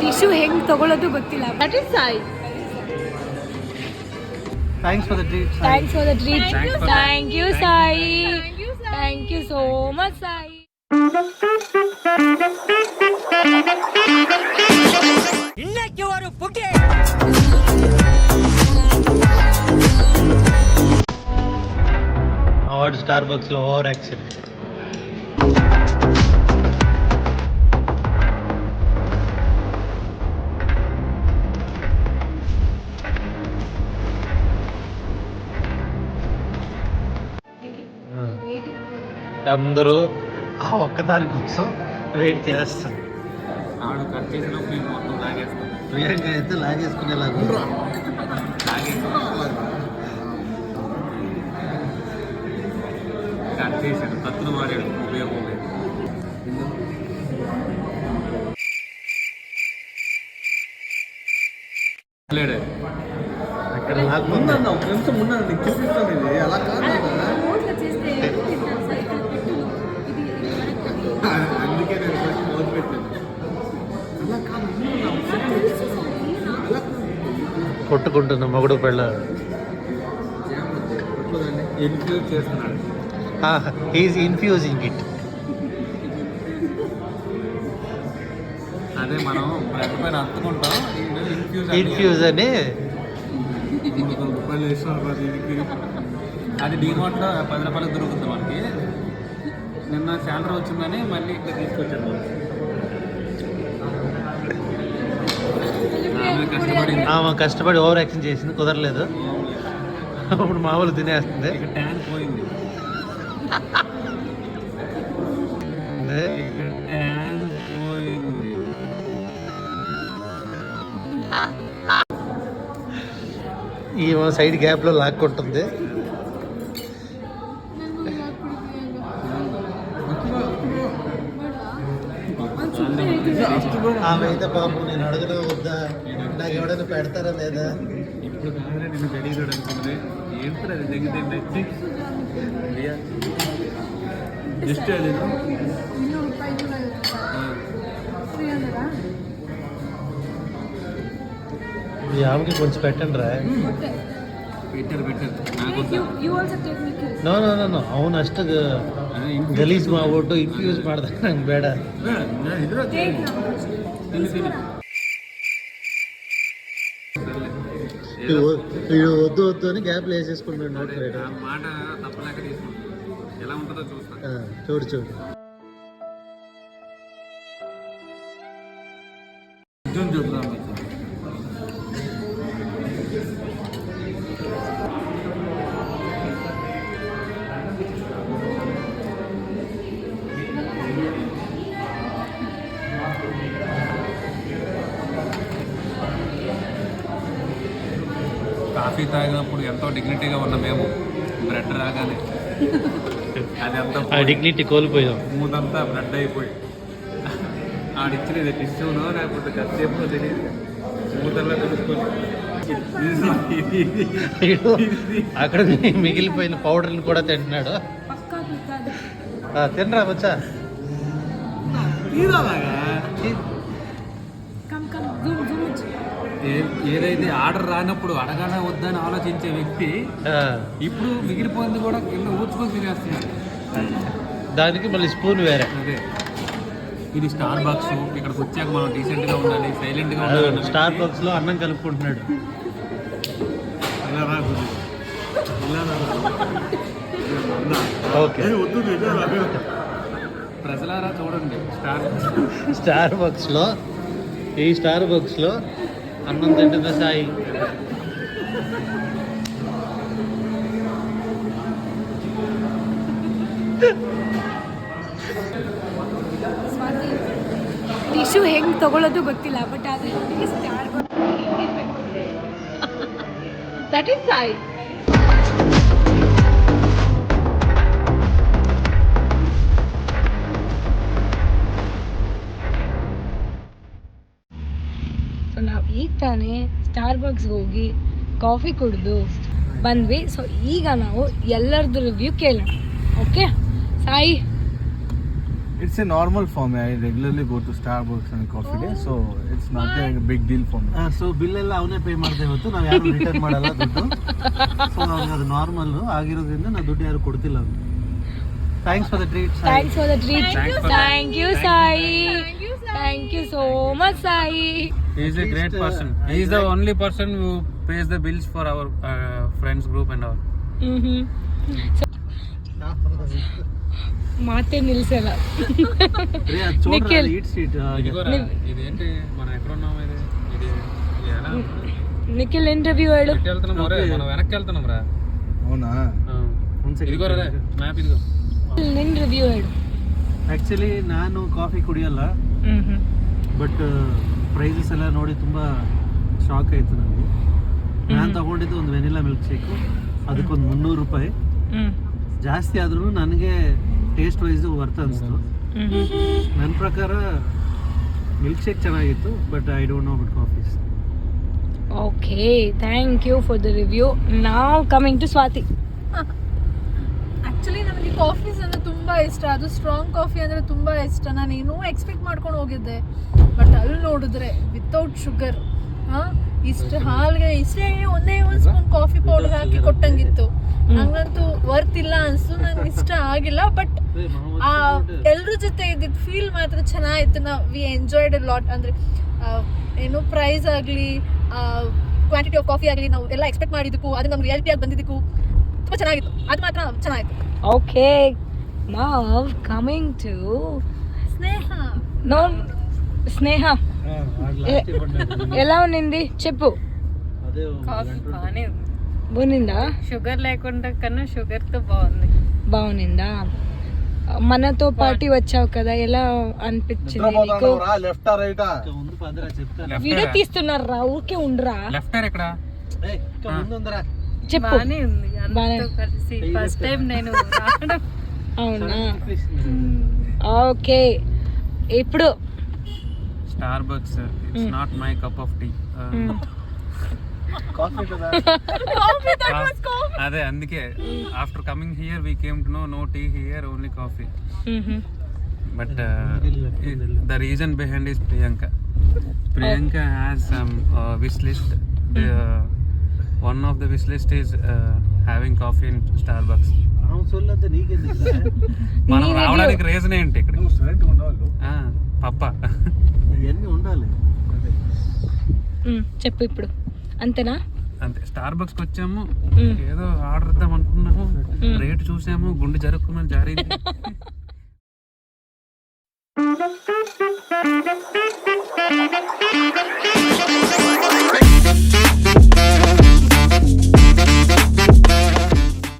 Tissue ಹೆಂಗ್ ತಗೊಳ್ಳೋದು ಗೊತ್ತಿಲ್ಲ. That is Sai. Thanks for the treat. Thanks for the treat. Thank you, Sai. Thank you so much, Sai. இன்னைக்கு ஒரு புட்டி. Award Starbucks లో over action. అందరూ ఆ ఒక్కదాని కోసం వెయిట్ చేస్తాం. ఆడు కట్ చేసిన మొత్తం లాగేస్తాం. ప్రియాంక అయితే లాగేసుకునేలాగా కట్ చేశాడు, కత్తులు మారాడు, ఉపయోగం లేదు. అక్కడ లాక్కుందా ఒక నిమిషం ఉన్నాను, నీకు చూపిస్తాను. ఇది అలా కాదు, అందుకే నేను ఫస్ట్ మొదలు పెట్టాను. అలా కాదు, కొట్టుకుంటున్న మొగుడు పెళ్ళ ఇన్ఫ్యూజ్ చేస్తున్నాడు. Is infusing it. అదే మనం బ్రెడ్ పైన అత్తుకుంటాం, ఇన్ఫ్యూజ్ అని రూపాయలు వేస్తున్నారు. అది డీమార్ట్లో 10 రూపాయలకు దొరుకుతుంది మనకి. నిన్న శాలరీ వచ్చిందని మళ్ళీ ఇక్కడ తీసుకొచ్చాను. ఆమె కష్టపడి ఓవర్ యాక్షన్ చేసింది, కుదరలేదు. ఇప్పుడు మామూలు తినేస్తుంది. ట్యాన్ పోయింది. ట్యాన్ పోయింది. ఈ సైడ్ గ్యాప్ లో లాక్కుంటుంది. ఆమె అయితే పాపం నేను అడగడం వద్దా, నాకు ఎవడైనా పెడతారా లేదా. ఇప్పుడు కాదు నేను గడిగా అనుకుంటుంది. ఏంటో అది దగ్గర జస్ట్ అది ఈ ఆమెకి కొంచెం పెట్టండి రా. ನೋ ನೋ ನೋ ನೋ ಅವನು ಅಷ್ಟು ಗಲೀಜ್ ಮಾಡ್ಬಿಟ್ಟು ಇನ್ಫ್ಯೂಸ್ ಮಾಡ್ದಾಗ ನಂಗೆ ಬೇಡ. వద్దు వద్దు అని గ్యాప్లు వేసేసుకుంటాడు. మాట తప్పలేక తీసుకుంటాను. ఎలా ఉంటుందో చూస్తా. చూడు చూడు. చూద్దాం. కాఫీ తాగినప్పుడు ఎంతో డిగ్నిటీగా ఉన్న మేము బ్రెడ్ రాగానే అది అంతా డిగ్నిటీ కోల్పోయాం. మూదంతా బ్రెడ్ అయిపోయి ఆడిచ్చినది టిష్యూనో లేకపోతే కసేపు తెలియదు. మూతల్లో తెలుసుకొని అక్కడ మిగిలిపోయిన పౌడర్ని కూడా తింటున్నాడు. తినరా వచ్చా. ఏదైతే ఆర్డర్ రానప్పుడు అడగానే వద్దని ఆలోచించే వ్యక్తి ఇప్పుడు మిగిలిపోయింది కూడా కింద ఊచుకొని తినేస్తున్నాడు. దానికి మళ్ళీ స్పూన్ వేరే. అదే ఇది స్టార్ బాక్స్. ఇక్కడికి వచ్చాక మనం డీసెంట్గా ఉండాలి, సైలెంట్గా ఉండాలి. స్టార్ బాక్స్ లో అన్నం కలుపుకుంటున్నాడు. ఓకే ప్రజలారా చూడండి, స్టార్ బాక్స్ లో ఈ స్టార్ బాక్స్ లో అన్నం తింటుందా సాయి. ಟಿಶ್ಯೂ ಹೆಂಗ್ ತಗೊಳ್ಳೋದು ಗೊತ್ತಿಲ್ಲ, ಬಟ್ ಆದ್ರೆ ದಟ್ ಇಸ್ ಸಾಯಿ. ನಾವು ಈಗ ತಾನೇ ಸ್ಟಾರ್ ಬಕ್ಸ್ಗೆ ಹೋಗಿ ಕಾಫಿ ಕುಡಿದು ಬಂದ್ವಿ. ಸೊ ಈಗ ನಾವು ಎಲ್ಲರದ್ದು ರಿವ್ಯೂ ಕೇಳೋಣ. Okay Sai? It's a normal for me. I regularly go to Starbucks and coffee day, so it's not a big deal for me. So bill ಎಲ್ಲ ಅವನೇ ಪೇ ಮಾಡ್ದೆ ಹೊತ್ತು ನಾವು ಯಾರು ರಿಟರ್ನ್ ಮಾಡಲ್ಲ ದುಡ್ಡು. ಸೊ ಅದು ನಾರ್ಮಲ್ ಆಗಿರೋದ್ರಿಂದ ನಾವು ದುಡ್ಡು ಯಾರು ಕೊಡ್ತಿಲ್ಲ ಅವ್ನು. Thanks for the treat. Thanks for the treat. Thank you Sai. Thank you so much Sai. He is a great person. He is the only person who pays the bills for our friends group and all. మాతే నిల్సల Nikhil eat street. ఇదేంటి మనం ఎక్కడ ఉన్నాం? ఇది ఎలా Nikhil interview అయ్యాడు. వెళ్తున్నాం రే, మనం వెనక్కి వెళ్తున్నాం రా. అవునా? ఇదిగో రే మ్యాప్, ఇదిగో నిన్ రివ్యూ అయ్యాడు. ಆ್ಯಕ್ಚುಲಿ ನಾನು ಕಾಫಿ ಕುಡಿಯಲ್ಲ, ಬಟ್ ಪ್ರೈಸಸ್ ಎಲ್ಲ ನೋಡಿ ತುಂಬ ಶಾಕ್ ಆಯಿತು ನನಗೆ. ನಾನು ತಗೊಂಡಿದ್ದು ಒಂದು ವೆನಿಲಾ ಮಿಲ್ಕ್ ಶೇಕು, ಅದಕ್ಕೊಂದು 300 ರೂಪಾಯಿ ಜಾಸ್ತಿ ಆದ್ರೂ ನನಗೆ ಟೇಸ್ಟ್ ವೈಸ್ ವರ್ತ್ ಅನಿಸ್ತು. ನನ್ನ ಪ್ರಕಾರ ಮಿಲ್ಕ್ ಶೇಕ್ ಚೆನ್ನಾಗಿತ್ತು, but I don't know about coffees. Okay, thank you for the review. ನಾವು ಕಮಿಂಗ್ ಟು ಸ್ವಾತಿ. ಆ್ಯಕ್ಚುಲಿ ನನಗೆ ಕಾಫೀಸ್ ಅಂದರೆ ತುಂಬ ಇಷ್ಟ. ಅದು ಸ್ಟ್ರಾಂಗ್ ಕಾಫಿ ಅಂದರೆ ತುಂಬ ಇಷ್ಟ. ನಾನು ಏನೋ ಎಕ್ಸ್ಪೆಕ್ಟ್ ಮಾಡ್ಕೊಂಡು ಹೋಗಿದ್ದೆ, ಬಟ್ ಅಲ್ಲಿ ನೋಡಿದ್ರೆ ವಿತೌಟ್ ಶುಗರ್, ಇಷ್ಟು ಹಾಲ್ಗೆ ಇಷ್ಟೇ ಒಂದೇ ಒಂದು ಸ್ಪೂನ್ ಕಾಫಿ ಪೌಡರ್ ಹಾಕಿ ಕೊಟ್ಟಂಗಿತ್ತು. ನಂಗಂತೂ ವರ್ತ್ ಇಲ್ಲ ಅನ್ಸ್ತು, ನಂಗೆ ಇಷ್ಟ ಆಗಿಲ್ಲ. ಬಟ್ ಎಲ್ರ ಜೊತೆ ಇದ್ದಿದ್ದು ಫೀಲ್ ಮಾತ್ರ ಚೆನ್ನಾಗಿತ್ತು. We enjoyed A lot. ಅಂದರೆ ಏನು ಪ್ರೈಸ್ ಆಗಲಿ, ಕ್ವಾಂಟಿಟಿ ಆಫ್ ಕಾಫಿ ಆಗಲಿ, ನಾವು ಎಲ್ಲ ಎಕ್ಸ್ಪೆಕ್ಟ್ ಮಾಡಿದ್ದಕ್ಕೂ ಅದು ನಮ್ಗೆ ರಿಯಾಲಿಟಿಯಾಗಿ ಬಂದಿದ್ದಕ್ಕೂ ತುಂಬ ಚೆನ್ನಾಗಿತ್ತು. ಅದು ಮಾತ್ರ ಚೆನ್ನಾಗಿತ್ತು. ಓಕೆ, ನಾವ್ ಕಮಿಂಗ್ ಟು ಸ್ನೇಹ. ನೋ స్నేహ, ఎలా ఉన్నింది చెప్పు. కాఫీ బాగానే ఉంది. బాగుందా? షుగర్ లేకుండా కన్నా షుగర్ తో బాగుంది. బాగుందా? మనతో పాటు వచ్చావు కదా, ఎలా అనిపించింది నీకు? లెఫ్ట్ రైటా? ముందు పదరా చెప్తా. వీడియో తీస్తున్నారా? ఊరికే ఉండరా? లెఫ్ట్ ఎక్కడ? ముందుందరా చెప్పు. బాగానే ఉంది. అందరితో కలిసి ఫస్ట్ టైం నేను రావడం. అవునా? ఓకే, ఇప్పుడు Starbucks, it's not my cup of tea. Coffee కదా? అదే అందుకే after coming here we came to know no tea here, only coffee. But the reason behind is Priyanka has some wish list. One of the wish list is having coffee in Starbucks. అవును సొల్లంత నీకెందుకు? మనం రావడానికి reason ఏంటి ఇక్కడ? Student ఉండవాలి. పప్ప ఇవన్నీ ఉండాలి. చెప్పు ఇప్పుడు. అంతేనా? అంతే. స్టార్ బక్స్కి వచ్చాము, ఏదో ఆర్డర్ ఇద్దాం అనుకున్నాము, రేటు చూసాము, గుండె జరుపుకున్నాం, జారింది.